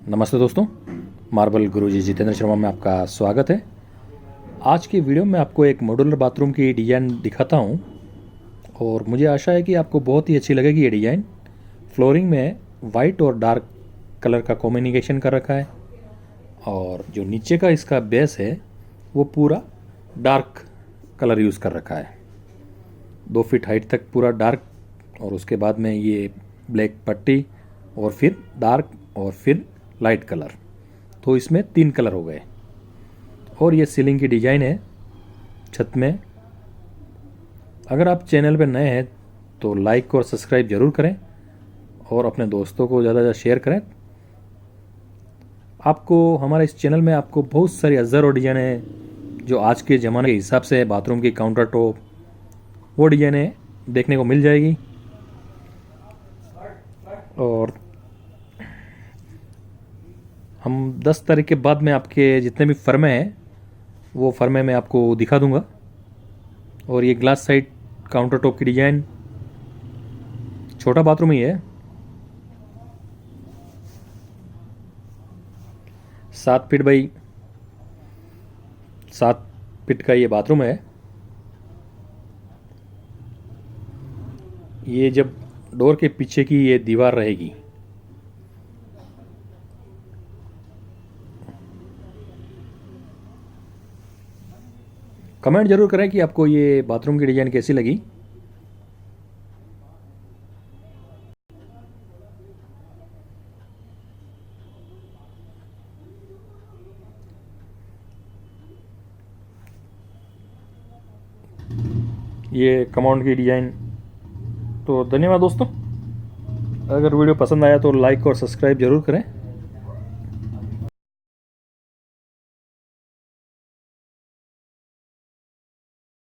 नमस्ते दोस्तों, मार्बल गुरुजी जितेंद्र शर्मा में आपका स्वागत है। आज की वीडियो में आपको एक मॉड्यूलर बाथरूम की डिज़ाइन दिखाता हूं और मुझे आशा है कि आपको बहुत ही अच्छी लगेगी ये डिज़ाइन। फ्लोरिंग में वाइट और डार्क कलर का कॉम्बिनेशन कर रखा है और जो नीचे का इसका बेस है वो पूरा डार्क कलर यूज़ कर रखा है। 2 फीट हाइट तक पूरा डार्क और उसके बाद में ये ब्लैक पट्टी और फिर डार्क और फिर लाइट कलर, तो इसमें 3 कलर हो गए। और ये सीलिंग की डिज़ाइन है छत में। अगर आप चैनल पर नए हैं तो लाइक और सब्सक्राइब ज़रूर करें और अपने दोस्तों को ज़्यादा ज़्यादा शेयर करें। आपको हमारे इस चैनल में आपको बहुत सारी अज़र और डिज़ाइनें जो आज के ज़माने के हिसाब से बाथरूम की काउंटर टॉप वो डिज़ाइनें देखने को मिल जाएगी। और हम 10 तारीख के बाद में आपके जितने भी फर्मे हैं वो फर्मे में आपको दिखा दूंगा। और ये ग्लास साइड काउंटर टॉप की डिज़ाइन, छोटा बाथरूम ही है, 7 फीट बाई 7 फीट का ये बाथरूम है। ये जब डोर के पीछे की ये दीवार रहेगी, कमेंट जरूर करें कि आपको ये बाथरूम की डिज़ाइन कैसी लगी। ये कमांड की डिज़ाइन। तो धन्यवाद दोस्तों, अगर वीडियो पसंद आया तो लाइक और सब्सक्राइब ज़रूर करें।